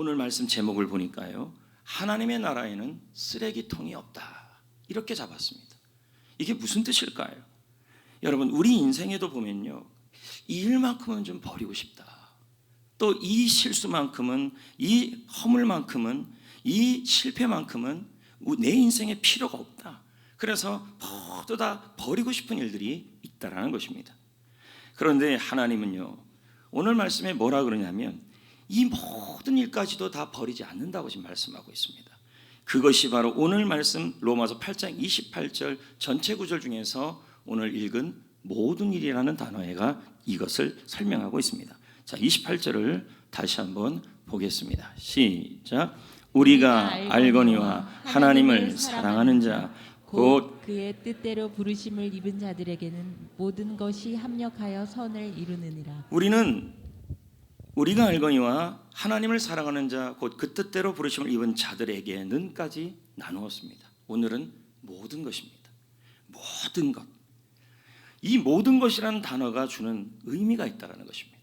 오늘 말씀 제목을 보니까요, 하나님의 나라에는 쓰레기통이 없다, 이렇게 잡았습니다. 이게 무슨 뜻일까요? 여러분, 우리 인생에도 보면요, 이 일만큼은 좀 버리고 싶다, 또 이 실수만큼은, 이 허물만큼은, 이 실패만큼은 내 인생에 필요가 없다. 그래서 모두 다 버리고 싶은 일들이 있다라는 것입니다. 그런데 하나님은요, 오늘 말씀에 뭐라 그러냐면 이 모든 일까지도 다 버리지 않는다고 지금 말씀하고 있습니다. 그것이 바로 오늘 말씀 로마서 8장 28절 전체 구절 중에서 오늘 읽은 모든 일이라는 단어가 이것을 설명하고 있습니다. 자, 28절을 다시 한번 보겠습니다. 시작. 우리가 알거니와 하나님을 사랑하는 자 곧 그의 뜻대로 부르심을 입은 자들에게는 모든 것이 합력하여 선을 이루느니라. 우리가 알거니와 하나님을 사랑하는 자 곧 그 뜻대로 부르심을 입은 자들에게는까지 나누었습니다. 오늘은 모든 것입니다. 모든 것. 이 모든 것이라는 단어가 주는 의미가 있다는 것입니다.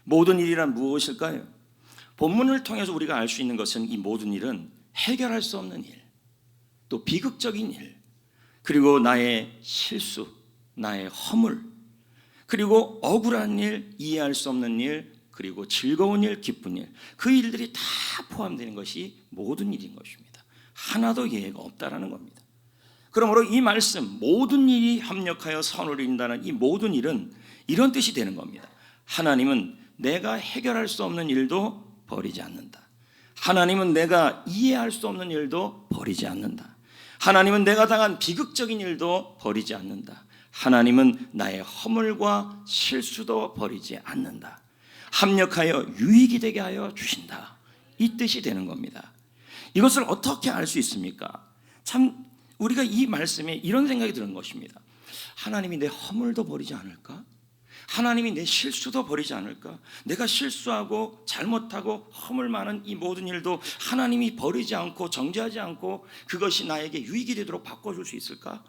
모든 일이란 무엇일까요? 본문을 통해서 우리가 알 수 있는 것은 이 모든 일은 해결할 수 없는 일, 또 비극적인 일, 그리고 나의 실수, 나의 허물, 그리고 억울한 일, 이해할 수 없는 일, 그리고 즐거운 일, 기쁜 일, 그 일들이 다 포함되는 것이 모든 일인 것입니다. 하나도 예외가 없다라는 겁니다. 그러므로 이 말씀, 모든 일이 합력하여 선을 이룬다는 이 모든 일은 이런 뜻이 되는 겁니다. 하나님은 내가 해결할 수 없는 일도 버리지 않는다. 하나님은 내가 이해할 수 없는 일도 버리지 않는다. 하나님은 내가 당한 비극적인 일도 버리지 않는다. 하나님은 나의 허물과 실수도 버리지 않는다. 합력하여 유익이 되게 하여 주신다. 이 뜻이 되는 겁니다. 이것을 어떻게 알 수 있습니까? 참 우리가 이 말씀에 이런 생각이 드는 것입니다. 하나님이 내 허물도 버리지 않을까? 하나님이 내 실수도 버리지 않을까? 내가 실수하고 잘못하고 허물 많은 이 모든 일도 하나님이 버리지 않고 정죄하지 않고 그것이 나에게 유익이 되도록 바꿔줄 수 있을까?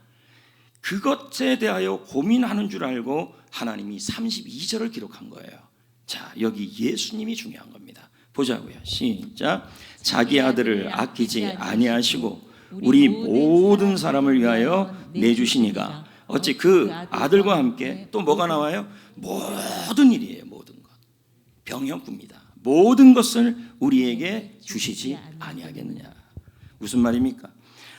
그것에 대하여 고민하는 줄 알고 하나님이 32절을 기록한 거예요. 자, 여기 예수님이 중요한 겁니다. 보자고요. 시작. 자기 아들을 아끼지 아니하시고 우리 모든 사람을 위하여 내주시니가. 어찌 그 아들과 함께 또 뭐가 나와요? 모든 일이에요. 모든 것. 병형입니다. 모든 것을 우리에게 주시지 아니하겠느냐. 무슨 말입니까?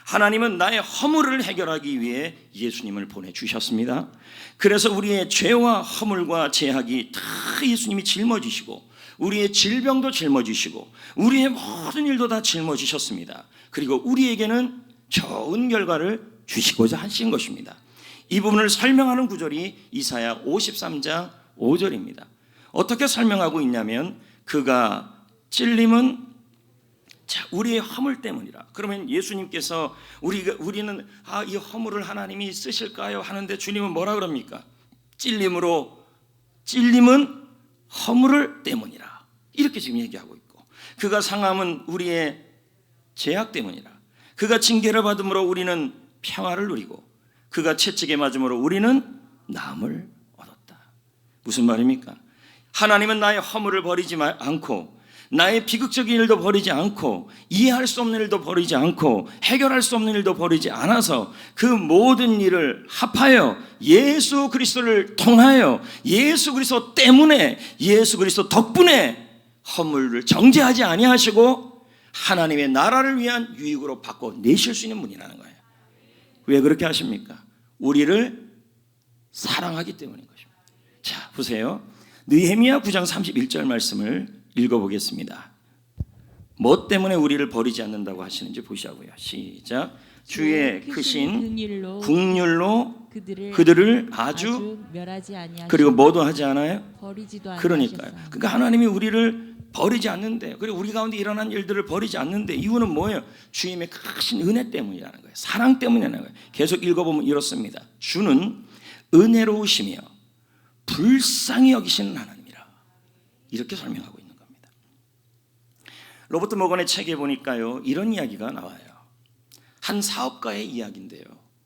하나님은 나의 허물을 해결하기 위해 예수님을 보내주셨습니다. 그래서 우리의 죄와 허물과 죄악이 다 예수님이 짊어지시고 우리의 질병도 짊어지시고 우리의 모든 일도 다 짊어지셨습니다. 그리고 우리에게는 좋은 결과를 주시고자 하신 것입니다. 이 부분을 설명하는 구절이 이사야 53장 5절입니다. 어떻게 설명하고 있냐면 그가 찔림은 우리의 허물 때문이라. 그러면 예수님께서 우리는 이 허물을 하나님이 쓰실까요? 하는데 주님은 뭐라 그럽니까? 찔림은 허물을 때문이라. 이렇게 지금 얘기하고 있고 그가 상함은 우리의 죄악 때문이라. 그가 징계를 받음으로 우리는 평화를 누리고 그가 채찍에 맞음으로 우리는 나음을 얻었다. 무슨 말입니까? 하나님은 나의 허물을 버리지 않고 나의 비극적인 일도 버리지 않고 이해할 수 없는 일도 버리지 않고 해결할 수 없는 일도 버리지 않아서 그 모든 일을 합하여 예수 그리스도를 통하여 예수 그리스도 때문에 예수 그리스도 덕분에 허물을 정죄하지 아니하시고 하나님의 나라를 위한 유익으로 바꿔내실 수 있는 분이라는 거예요. 왜 그렇게 하십니까? 우리를 사랑하기 때문인 것입니다. 자, 보세요. 느헤미야 9장 31절 말씀을 읽어보겠습니다. 뭐 때문에 우리를 버리지 않는다고 하시는지 보시자고요. 시작. 주의 크신 국률로 그들을 아주 멸하지 아니하시고 그리고 뭐도 하지 않아요? 버리지도 그러니까요. 그러니까 하나님이 우리를 버리지 않는데, 그리고 우리 가운데 일어난 일들을 버리지 않는데 이유는 뭐예요? 주님의 크신 은혜 때문이라는 거예요. 사랑 때문이라는 거예요. 계속 읽어보면 이렇습니다. 주는 은혜로우시며 불쌍히 여기시는 하나님이라. 이렇게 설명하고 있는 겁니다. 로버트 모건의 책에 보니까요, 이런 이야기가 나와요. 한 사업가의 이야기인데요,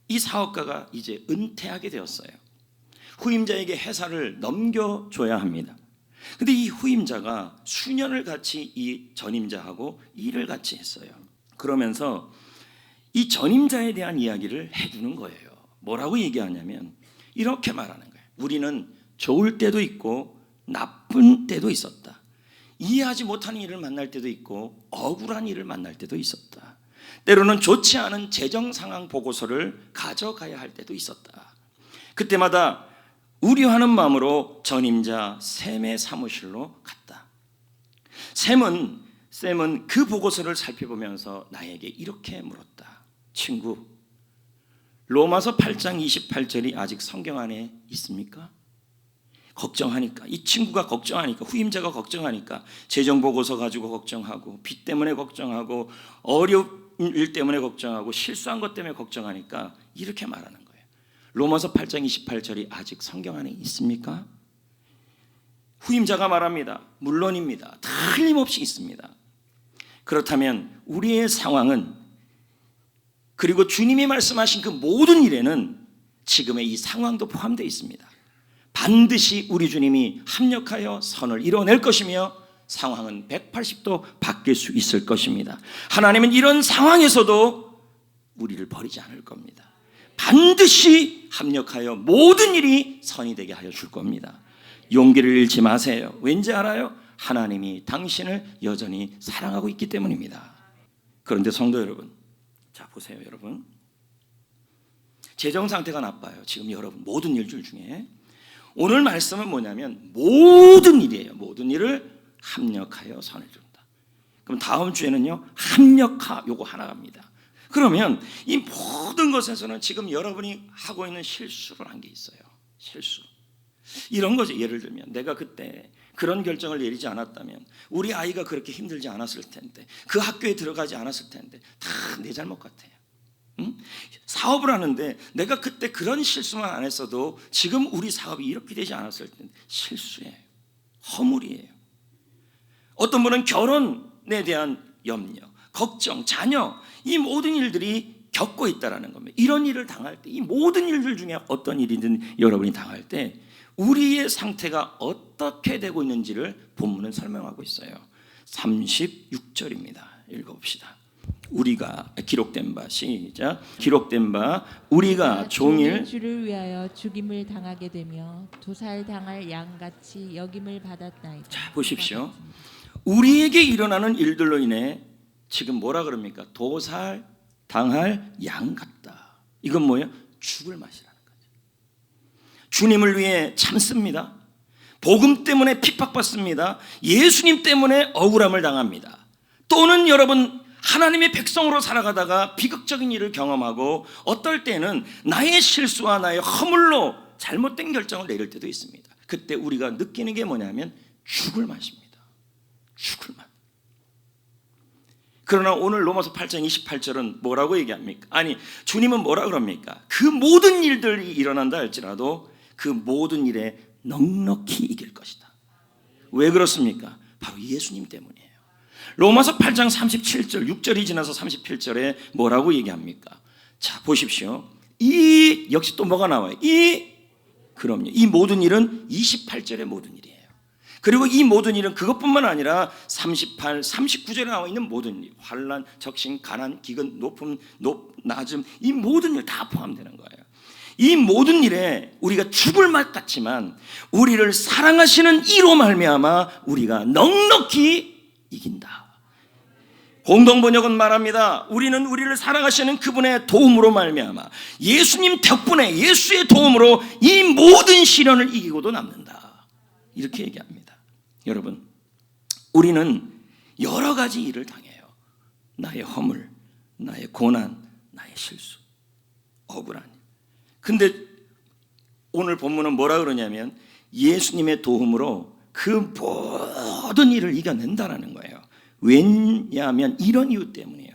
이 사업가가 이제 은퇴하게 되었어요. 후임자에게 회사를 넘겨줘야 합니다. 근데 이 후임자가 수년을 같이 이 전임자하고 일을 같이 했어요. 그러면서 이 전임자에 대한 이야기를 해주는 거예요. 뭐라고 얘기하냐면 이렇게 말하는 거예요. 우리는 좋을 때도 있고 나쁜 때도 있었다. 이해하지 못하는 일을 만날 때도 있고 억울한 일을 만날 때도 있었다. 때로는 좋지 않은 재정 상황 보고서를 가져가야 할 때도 있었다. 그때마다 우려하는 마음으로 전임자 샘의 사무실로 갔다. 샘은 그 보고서를 살펴보면서 나에게 이렇게 물었다. 친구, 로마서 8장 28절이 아직 성경 안에 있습니까? 걱정하니까, 이 친구가 걱정하니까, 후임자가 걱정하니까 재정 보고서 가지고 걱정하고, 빚 때문에 걱정하고, 어려운 일 때문에 걱정하고, 실수한 것 때문에 걱정하니까 이렇게 말하는 거예요. 로마서 8장 28절이 아직 성경 안에 있습니까? 후임자가 말합니다. 물론입니다. 틀림없이 있습니다. 그렇다면 우리의 상황은, 그리고 주님이 말씀하신 그 모든 일에는 지금의 이 상황도 포함되어 있습니다. 반드시 우리 주님이 합력하여 선을 이뤄낼 것이며 상황은 180도 바뀔 수 있을 것입니다. 하나님은 이런 상황에서도 우리를 버리지 않을 겁니다. 반드시 합력하여 모든 일이 선이 되게 하여 줄 겁니다. 용기를 잃지 마세요. 왠지 알아요? 하나님이 당신을 여전히 사랑하고 있기 때문입니다. 그런데 성도 여러분, 자 보세요. 여러분, 재정 상태가 나빠요. 지금 여러분 모든 일들 중에 오늘 말씀은 뭐냐면 모든 일이에요. 모든 일을 합력하여 선을 이룬다. 그럼 다음 주에는요, 합력하 요거 하나 갑니다. 그러면 이 모든 것에서는 지금 여러분이 하고 있는 실수를 한 게 있어요. 실수. 이런 거죠. 예를 들면 내가 그때 그런 결정을 내리지 않았다면 우리 아이가 그렇게 힘들지 않았을 텐데, 그 학교에 들어가지 않았을 텐데, 다 내 잘못 같아요. 응? 사업을 하는데 내가 그때 그런 실수만 안 했어도 지금 우리 사업이 이렇게 되지 않았을 텐데, 실수예요. 허물이에요. 어떤 분은 결혼에 대한 염려, 걱정, 자녀, 이 모든 일들이 겪고 있다라는 겁니다. 이런 일을 당할 때, 이 모든 일들 중에 어떤 일이든 여러분이 당할 때 우리의 상태가 어떻게 되고 있는지를 본문은 설명하고 있어요. 36절입니다. 읽어봅시다. 우리가 기록된 바, 시작. 기록된 바 우리가 종일 주를 위하여 죽임을 당하게 되며 도살 당할 양같이 여김을 받았나이다. 자 보십시오. 우리에게 일어나는 일들로 인해 지금 뭐라 그럽니까? 도살 당할 양 같다. 이건 뭐예요? 죽을 맛이라는 거죠. 주님을 위해 참습니다. 복음 때문에 핍박받습니다. 예수님 때문에 억울함을 당합니다. 또는 여러분, 하나님의 백성으로 살아가다가 비극적인 일을 경험하고 어떨 때는 나의 실수와 나의 허물로 잘못된 결정을 내릴 때도 있습니다. 그때 우리가 느끼는 게 뭐냐면 죽을 맛입니다. 죽을 맛. 그러나 오늘 로마서 8장 28절은 뭐라고 얘기합니까? 아니, 주님은 뭐라 그럽니까? 그 모든 일들이 일어난다 할지라도 그 모든 일에 넉넉히 이길 것이다. 왜 그렇습니까? 바로 예수님 때문이에요. 로마서 8장 37절, 6절이 지나서 37절에 뭐라고 얘기합니까? 자 보십시오. 이 역시 또 뭐가 나와요? 그럼요. 이 모든 일은 28절의 모든 일이에요. 그리고 이 모든 일은 그것뿐만 아니라 38, 39절에 나와 있는 모든 일, 환난, 적신, 가난, 기근, 높음, 낮음, 이 모든 일 다 포함되는 거예요. 이 모든 일에 우리가 죽을 맛 같지만 우리를 사랑하시는 이로 말미암아 우리가 넉넉히 이긴다. 공동번역은 말합니다. 우리는 우리를 사랑하시는 그분의 도움으로 말미암아, 예수님 덕분에, 예수의 도움으로 이 모든 시련을 이기고도 남는다. 이렇게 얘기합니다. 여러분, 우리는 여러 가지 일을 당해요. 나의 허물, 나의 고난, 나의 실수, 억울한 일. 근데 오늘 본문은 뭐라 그러냐면 예수님의 도움으로 그 모든 일을 이겨낸다라는 거예요. 왜냐하면 이런 이유 때문이에요.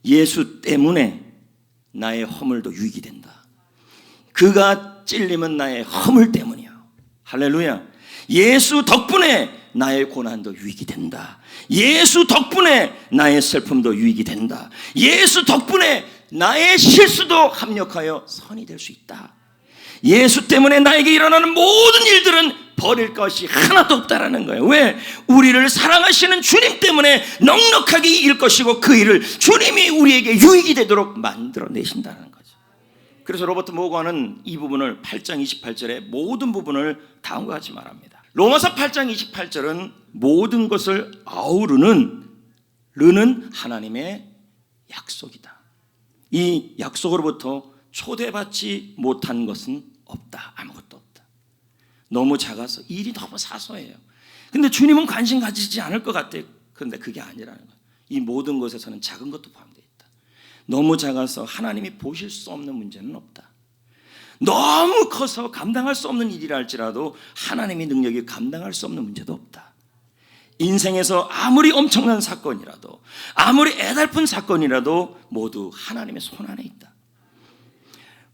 예수 때문에 나의 허물도 유익이 된다. 그가 찔림은 나의 허물 때문이에요. 할렐루야. 예수 덕분에 나의 고난도 유익이 된다. 예수 덕분에 나의 슬픔도 유익이 된다. 예수 덕분에 나의 실수도 합력하여 선이 될 수 있다. 예수 때문에 나에게 일어나는 모든 일들은 버릴 것이 하나도 없다라는 거예요. 왜? 우리를 사랑하시는 주님 때문에 넉넉하게 이길 것이고 그 일을 주님이 우리에게 유익이 되도록 만들어내신다는 거죠. 그래서 로버트 모건은 이 부분을 8장 28절에 모든 부분을 다음과 같이 말합니다. 로마서 8장 28절은 모든 것을 아우르는 르는 하나님의 약속이다. 이 약속으로부터 초대받지 못한 것은 없다. 아무것도 없다. 너무 작아서 일이 너무 사소해요. 근데 주님은 관심 가지지 않을 것 같아요. 그런데 그게 아니라는 거예요. 이 모든 것에서는 작은 것도 포함되어 있다. 너무 작아서 하나님이 보실 수 없는 문제는 없다. 너무 커서 감당할 수 없는 일이라 할지라도 하나님의 능력이 감당할 수 없는 문제도 없다. 인생에서 아무리 엄청난 사건이라도 아무리 애달픈 사건이라도 모두 하나님의 손 안에 있다.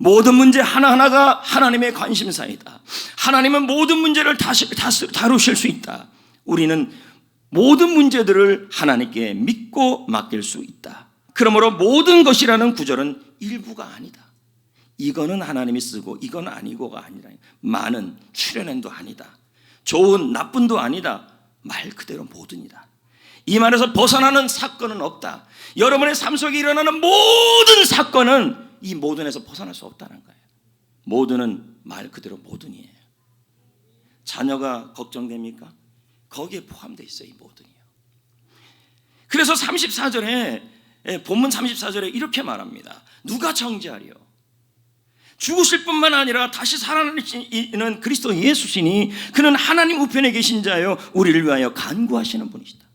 모든 문제 하나하나가 하나님의 관심사이다. 하나님은 모든 문제를 다루실 수 있다. 우리는 모든 문제들을 하나님께 믿고 맡길 수 있다. 그러므로 모든 것이라는 구절은 일부가 아니다. 이거는 하나님이 쓰고 이건 아니고가 아니라 많은 출현행도 아니다. 좋은 나쁜도 아니다. 말 그대로 모든이다. 이 말에서 벗어나는 사건은 없다. 여러분의 삶 속에 일어나는 모든 사건은 이 모든에서 벗어날 수 없다는 거예요. 모든은 말 그대로 모든이에요. 자녀가 걱정됩니까? 거기에 포함되어 있어요. 이 모든이요. 그래서 34절에 본문 34절에 이렇게 말합니다. 누가 정죄하리요? 죽으실 뿐만 아니라 다시 살아나시는 그리스도 예수시니 그는 하나님 우편에 계신 자요 우리를 위하여 간구하시는 분이시다.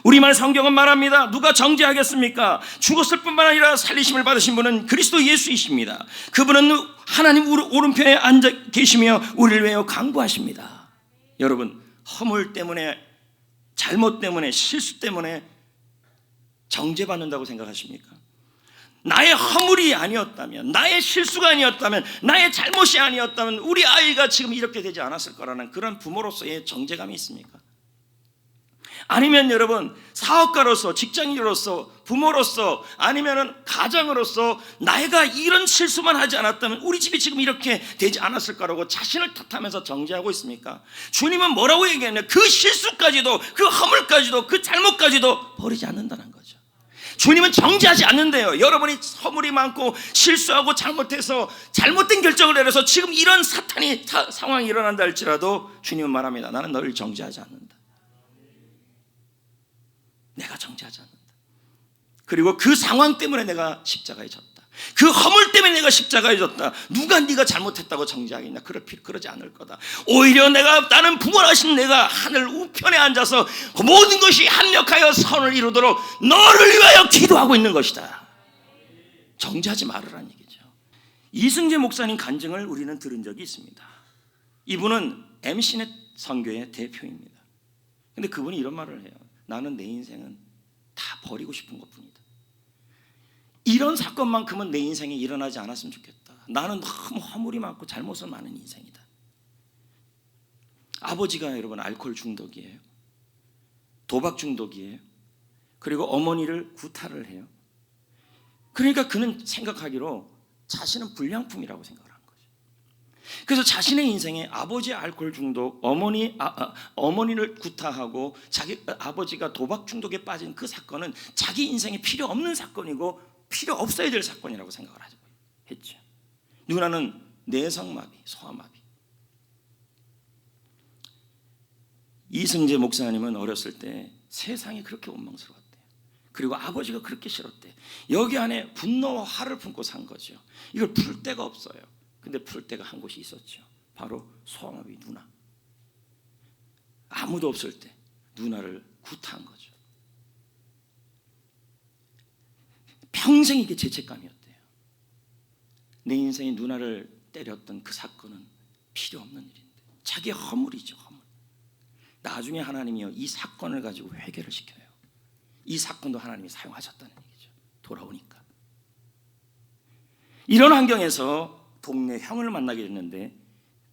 우리말 성경은 말합니다. 누가 정죄하겠습니까? 죽었을 뿐만 아니라 살리심을 받으신 분은 그리스도 예수이십니다. 그분은 하나님 오른편에 앉아 계시며 우리를 위하여 간구하십니다. 여러분, 허물 때문에, 잘못 때문에, 실수 때문에 정죄받는다고 생각하십니까? 나의 허물이 아니었다면, 나의 실수가 아니었다면, 나의 잘못이 아니었다면 우리 아이가 지금 이렇게 되지 않았을 거라는 그런 부모로서의 정죄감이 있습니까? 아니면 여러분, 사업가로서, 직장인으로서, 부모로서, 아니면 가장으로서 내가 이런 실수만 하지 않았다면 우리 집이 지금 이렇게 되지 않았을 거라고 자신을 탓하면서 정죄하고 있습니까? 주님은 뭐라고 얘기하냐? 그 실수까지도, 그 허물까지도, 그 잘못까지도 버리지 않는다는 거죠. 주님은 정죄하지 않는데요. 여러분이 허물이 많고 실수하고 잘못해서 잘못된 결정을 내려서 지금 이런 사탄이 상황이 일어난다 할지라도 주님은 말합니다. 나는 너를 정죄하지 않는다. 내가 정죄하지 않는다. 그리고 그 상황 때문에 내가 십자가에 졌다. 그 허물 때문에 내가 십자가에 졌다. 누가 네가 잘못했다고 정죄하겠냐? 그러지 않을 거다. 오히려 나는 부모하신 내가 하늘 우편에 앉아서 모든 것이 합력하여 선을 이루도록 너를 위하여 기도하고 있는 것이다. 정죄하지 말으라는 얘기죠. 이승재 목사님 간증을 우리는 들은 적이 있습니다. 이분은 MC넷 선교의 대표입니다. 근데 그분이 이런 말을 해요. 나는 내 인생은 다 버리고 싶은 것뿐이다. 이런 사건만큼은 내 인생에 일어나지 않았으면 좋겠다. 나는 너무 허물이 많고 잘못을 많은 인생이다. 아버지가 여러분 알코올 중독이에요. 도박 중독이에요. 그리고 어머니를 구타를 해요. 그러니까 그는 생각하기로 자신은 불량품이라고 생각을 한 거죠. 그래서 자신의 인생에 아버지의 알코올 중독, 어머니를 구타하고 자기 아버지가 도박 중독에 빠진 그 사건은 자기 인생에 필요 없는 사건이고 필요 없어야 될 사건이라고 생각을 했죠. 누나는 내성마비, 소아마비. 이승재 목사님은 어렸을 때 세상이 그렇게 원망스러웠대요. 그리고 아버지가 그렇게 싫었대. 여기 안에 분노와 화를 품고 산 거죠. 이걸 풀 데가 없어요. 근데 풀 데가 한 곳이 있었죠. 바로 소아마비 누나. 아무도 없을 때 누나를 구타한 거죠. 평생 이게 죄책감이었대요. 내 인생에 누나를 때렸던 그 사건은 필요 없는 일인데 자기의 허물이죠. 허물. 나중에 하나님이요 이 사건을 가지고 회개를 시켜요. 이 사건도 하나님이 사용하셨다는 얘기죠. 돌아오니까. 이런 환경에서 동네 형을 만나게 됐는데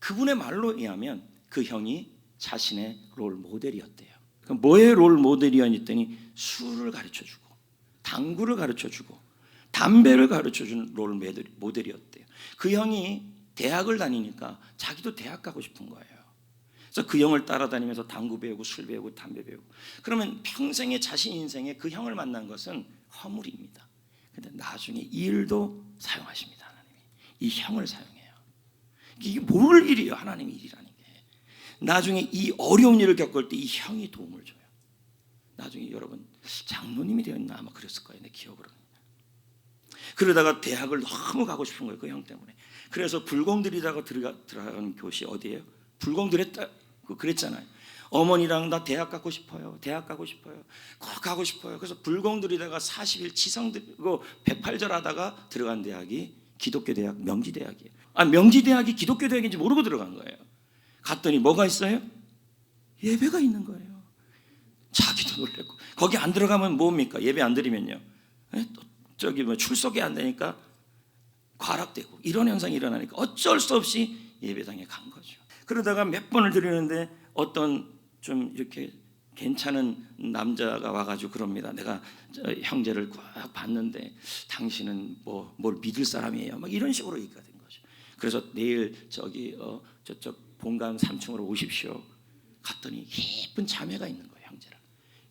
그분의 말로 의하면 그 형이 자신의 롤 모델이었대요. 그럼 뭐의 롤 모델이었더니 술을 가르쳐주고 당구를 가르쳐주고 담배를 가르쳐주는 롤 모델이었대요. 그 형이 대학을 다니니까 자기도 대학 가고 싶은 거예요. 그래서 그 형을 따라다니면서 당구 배우고 술 배우고 담배 배우고. 그러면 평생의 자신 인생에 그 형을 만난 것은 허물입니다. 근데 나중에 이 일도 사용하십니다. 하나님이 이 형을 사용해요. 이게 뭘 일이에요? 하나님의 일이라는 게. 나중에 이 어려운 일을 겪을 때 이 형이 도움을 줘요. 나중에 여러분 장로님이 되었나 아마 그랬을 거예요. 내 기억으로는. 그러다가 대학을 너무 가고 싶은 거예요. 그 형 때문에. 그래서 불공들이라고 들어간 곳이 어디예요? 불공들했다 그랬잖아요. 어머니랑 나 대학 가고 싶어요. 대학 가고 싶어요. 꼭 가고 싶어요. 그래서 불공들이다가 40일 지성 들고 108절 하다가 들어간 대학이 기독교 대학 명지대학이에요. 명지대학이 기독교 대학인지 모르고 들어간 거예요. 갔더니 뭐가 있어요? 예배가 있는 거예요. 자기도 놀랐고. 거기 안 들어가면 뭡니까? 예배 안 드리면요. 저기 뭐 출석이 안 되니까 과락되고 이런 현상이 일어나니까 어쩔 수 없이 예배당에 간 거죠. 그러다가 몇 번을 드리는데 어떤 좀 이렇게 괜찮은 남자가 와가지고 그럽니다. 내가 형제를 꽉 봤는데 당신은 뭘 믿을 사람이에요. 막 이런 식으로 얘기가 된 거죠. 그래서 내일 저쪽 본관 3층으로 오십시오. 갔더니 예쁜 자매가 있는 거예요. 형제랑.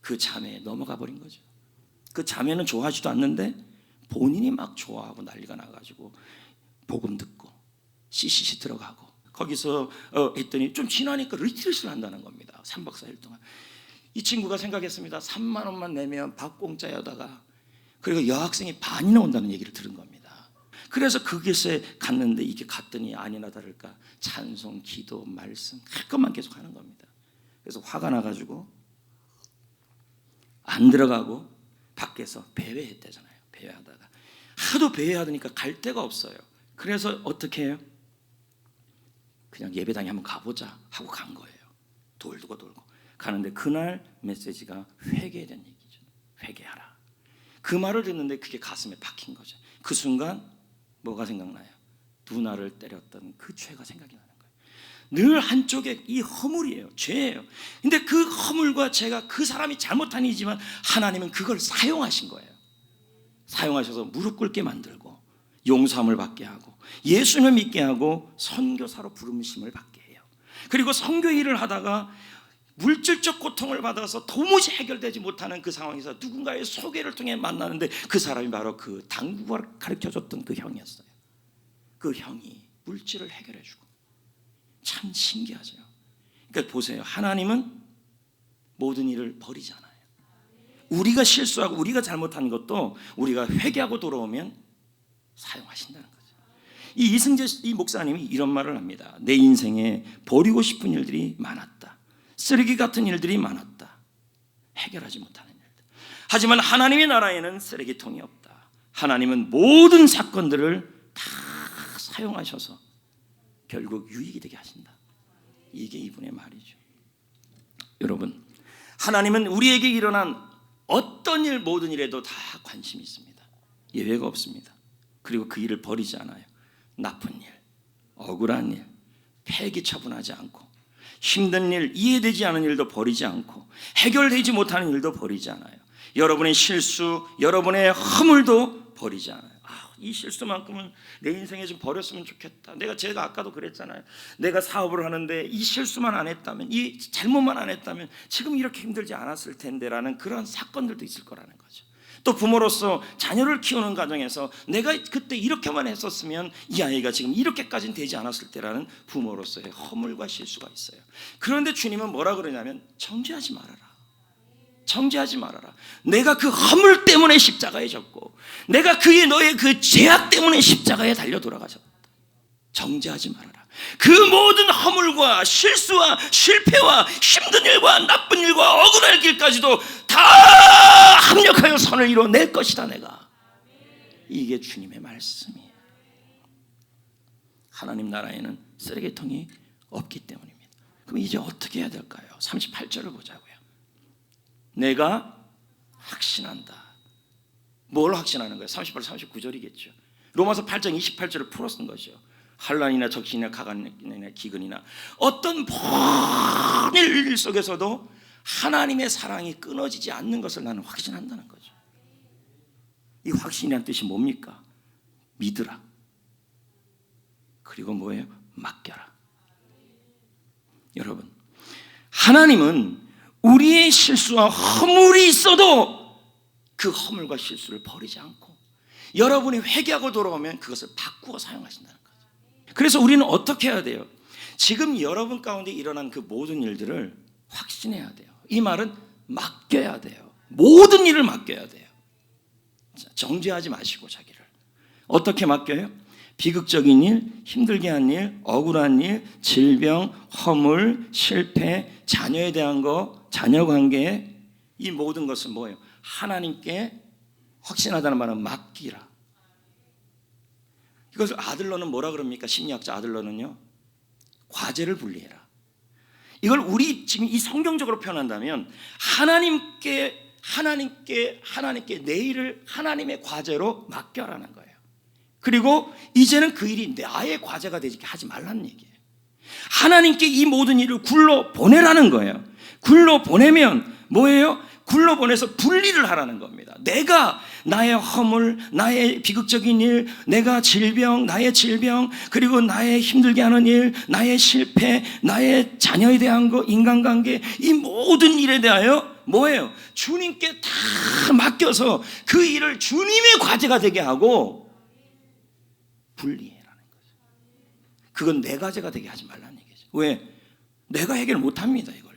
그 자매에 넘어가 버린 거죠. 그 자매는 좋아하지도 않는데 본인이 막 좋아하고 난리가 나가지고 복음 듣고 CCC 들어가고 거기서 했더니 좀 지나니까 리트릿을 한다는 겁니다. 3박 4일 동안. 이 친구가 생각했습니다. 3만 원만 내면 밥 공짜여다가 그리고 여학생이 반이나 온다는 얘기를 들은 겁니다. 그래서 그곳에 갔는데 이게 갔더니 아니나 다를까 찬송, 기도, 말씀 할 것만 계속 하는 겁니다. 그래서 화가 나가지고 안 들어가고 밖에서 배회했대잖아요. 배회하다가 하도 배회하니까 갈 데가 없어요. 그래서 어떻게 해요? 그냥 예배당에 한번 가보자 하고 간 거예요. 돌고 가는데 그날 메시지가 회개에 대한 얘기죠. 회개하라. 그 말을 듣는데 그게 가슴에 박힌 거죠. 그 순간 뭐가 생각나요? 누나를 때렸던 그 죄가 생각이 나는 거예요. 늘 한쪽에 이 허물이에요. 죄예요. 근데 그 허물과 죄가 그 사람이 잘못한 일이지만 하나님은 그걸 사용하신 거예요. 사용하셔서 무릎 꿇게 만들고 용서함을 받게 하고 예수님을 믿게 하고 선교사로 부르심을 받게 해요. 그리고 선교 일을 하다가 물질적 고통을 받아서 도무지 해결되지 못하는 그 상황에서 누군가의 소개를 통해 만나는데 그 사람이 바로 그 당구가 가르쳐줬던 그 형이었어요. 그 형이 물질을 해결해주고. 참 신기하죠. 그러니까 보세요. 하나님은 모든 일을 버리지 않아요. 우리가 실수하고 우리가 잘못한 것도 우리가 회개하고 돌아오면 사용하신다는 거죠. 이승재 이 목사님이 이런 말을 합니다. 내 인생에 버리고 싶은 일들이 많았다. 쓰레기 같은 일들이 많았다. 해결하지 못하는 일들. 하지만 하나님의 나라에는 쓰레기통이 없다. 하나님은 모든 사건들을 다 사용하셔서 결국 유익이 되게 하신다. 이게 이분의 말이죠. 여러분, 하나님은 우리에게 일어난 어떤 일 모든 일에도 다 관심이 있습니다. 예외가 없습니다. 그리고 그 일을 버리지 않아요. 나쁜 일, 억울한 일, 폐기 처분하지 않고 힘든 일, 이해되지 않은 일도 버리지 않고 해결되지 못하는 일도 버리지 않아요. 여러분의 실수, 여러분의 허물도 버리지 않아요. 이 실수만큼은 내 인생에 좀 버렸으면 좋겠다. 제가 아까도 그랬잖아요. 내가 사업을 하는데 이 실수만 안 했다면, 이 잘못만 안 했다면 지금 이렇게 힘들지 않았을 텐데라는 그런 사건들도 있을 거라는 거죠. 또 부모로서 자녀를 키우는 과정에서 내가 그때 이렇게만 했었으면 이 아이가 지금 이렇게까지는 되지 않았을 때라는 부모로서의 허물과 실수가 있어요. 그런데 주님은 뭐라 그러냐면 정죄하지 말아라. 정죄하지 말아라. 내가 그 허물 때문에 십자가에 졌고 내가 너의 그 죄악 때문에 십자가에 달려 돌아가셨다. 정죄하지 말아라. 그 모든 허물과 실수와 실패와 힘든 일과 나쁜 일과 억울할 길까지도 다 합력하여 선을 이뤄낼 것이다. 내가. 이게 주님의 말씀이에요. 하나님 나라에는 쓰레기통이 없기 때문입니다. 그럼 이제 어떻게 해야 될까요? 38절을 보자고요. 내가 확신한다. 뭘 확신하는 거예요? 38, 39절이겠죠. 로마서 8장 28절을 풀어 쓴 거죠. 환난이나 적신이나 가난이나 기근이나 어떤 모든 일 속에서도 하나님의 사랑이 끊어지지 않는 것을 나는 확신한다는 거죠. 이 확신이라는 뜻이 뭡니까? 믿으라. 그리고 뭐예요? 맡겨라. 여러분, 하나님은 우리의 실수와 허물이 있어도 그 허물과 실수를 버리지 않고 여러분이 회개하고 돌아오면 그것을 바꾸어 사용하신다는 거죠. 그래서 우리는 어떻게 해야 돼요? 지금 여러분 가운데 일어난 그 모든 일들을 확신해야 돼요. 이 말은 맡겨야 돼요. 모든 일을 맡겨야 돼요. 정죄하지 마시고 자기를. 어떻게 맡겨요? 비극적인 일, 힘들게 한 일, 억울한 일, 질병, 허물, 실패, 자녀에 대한 거, 자녀 관계, 이 모든 것은 뭐예요? 하나님께 확신하다는 말은 맡기라. 이것을 아들러는 뭐라 그럽니까? 심리학자 아들러는요, 과제를 분리해라. 이걸 우리 지금 이 성경적으로 표현한다면 하나님께 내 일을 하나님의 과제로 맡겨라는 거예요. 그리고 이제는 그 일이 나의 과제가 되지 하지 말라는 얘기예요. 하나님께 이 모든 일을 굴러 보내라는 거예요. 굴러 보내면 뭐예요? 굴러 보내서 분리를 하라는 겁니다. 내가 나의 허물, 나의 비극적인 일, 내가 나의 질병, 그리고 나의 힘들게 하는 일, 나의 실패, 나의 자녀에 대한 거, 인간관계, 이 모든 일에 대하여 뭐예요? 주님께 다 맡겨서 그 일을 주님의 과제가 되게 하고 분리해라는 거죠. 그건 내 과제가 되게 하지 말라는 얘기죠. 왜? 내가 해결 못합니다, 이걸요.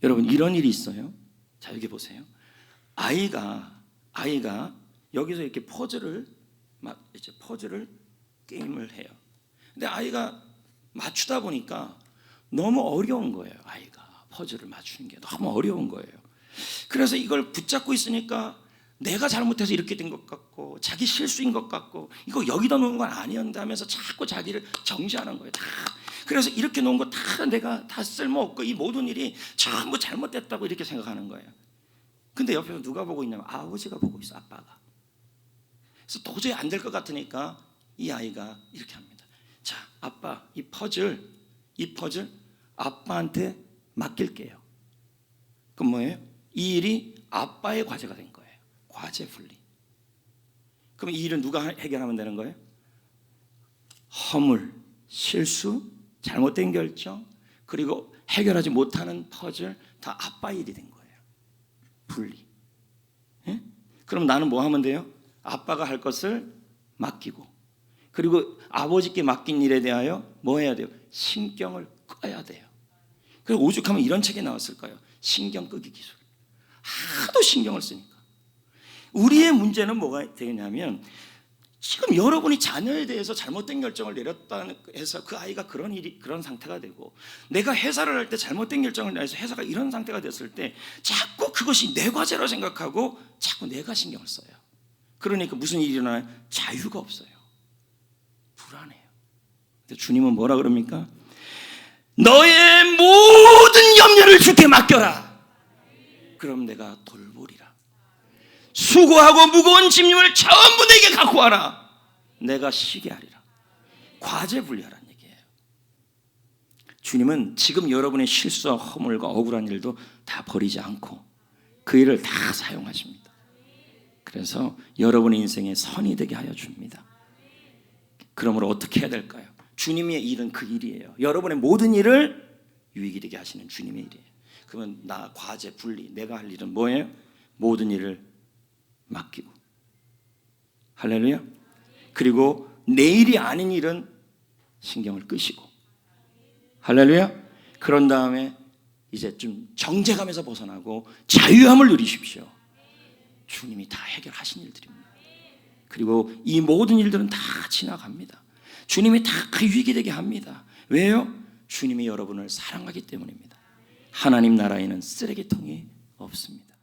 여러분, 이런 일이 있어요. 자, 여기 보세요. 아이가 여기서 이렇게 퍼즐을 게임을 해요. 근데 아이가 맞추다 보니까 너무 어려운 거예요. 아이가 퍼즐을 맞추는 게 너무 어려운 거예요. 그래서 이걸 붙잡고 있으니까 내가 잘못해서 이렇게 된 것 같고 자기 실수인 것 같고 이거 여기다 놓은 건 아니었는데 하면서 자꾸 자기를 정죄하는 거예요. 다. 그래서 이렇게 놓은 거 다 내가 다 쓸모없고 이 모든 일이 전부 잘못됐다고 이렇게 생각하는 거예요. 근데 옆에서 누가 보고 있냐면 아버지가 보고 있어, 아빠가. 그래서 도저히 안 될 것 같으니까 이 아이가 이렇게 합니다. 자, 아빠, 이 퍼즐 아빠한테 맡길게요. 그럼 뭐예요? 이 일이 아빠의 과제가 된 거예요. 과제 분리. 그럼 이 일은 누가 해결하면 되는 거예요? 허물, 실수, 잘못된 결정, 그리고 해결하지 못하는 퍼즐 다 아빠 일이 된 거예요. 분리. 예? 그럼 나는 뭐 하면 돼요? 아빠가 할 것을 맡기고, 그리고 아버지께 맡긴 일에 대하여 뭐 해야 돼요? 신경을 꺼야 돼요. 그리고 오죽하면 이런 책이 나왔을 거예요. 신경 끄기 기술. 하도 신경을 쓰니까. 우리의 문제는 뭐가 되냐면 지금 여러분이 자녀에 대해서 잘못된 결정을 내렸다는 해서 그 아이가 그런 상태가 되고, 내가 회사를 할 때 잘못된 결정을 내서 회사가 이런 상태가 됐을 때 자꾸 그것이 내 과제로 생각하고 자꾸 내가 신경을 써요. 그러니까 무슨 일이 일어나요? 자유가 없어요. 불안해요. 근데 주님은 뭐라 그럽니까? 너의 모든 염려를 주께 맡겨라. 그럼 내가 돌보리라. 수고하고 무거운 짐을 전부 내게 갖고 와라. 내가 쉬게 하리라. 과제 분리하라는 얘기예요. 주님은 지금 여러분의 실수와 허물과 억울한 일도 다 버리지 않고 그 일을 다 사용하십니다. 그래서 여러분의 인생에 선이 되게 하여 줍니다. 그러므로 어떻게 해야 될까요? 주님의 일은 그 일이에요. 여러분의 모든 일을 유익이 되게 하시는 주님의 일이에요. 그러면 나 과제 분리, 내가 할 일은 뭐예요? 모든 일을 맡기고, 할렐루야. 그리고 내일이 아닌 일은 신경을 끄시고, 할렐루야. 그런 다음에 이제 좀 정죄감에서 벗어나고 자유함을 누리십시오. 주님이 다 해결하신 일들입니다. 그리고 이 모든 일들은 다 지나갑니다. 주님이 다 유익이 되게 합니다. 왜요? 주님이 여러분을 사랑하기 때문입니다. 하나님 나라에는 쓰레기통이 없습니다.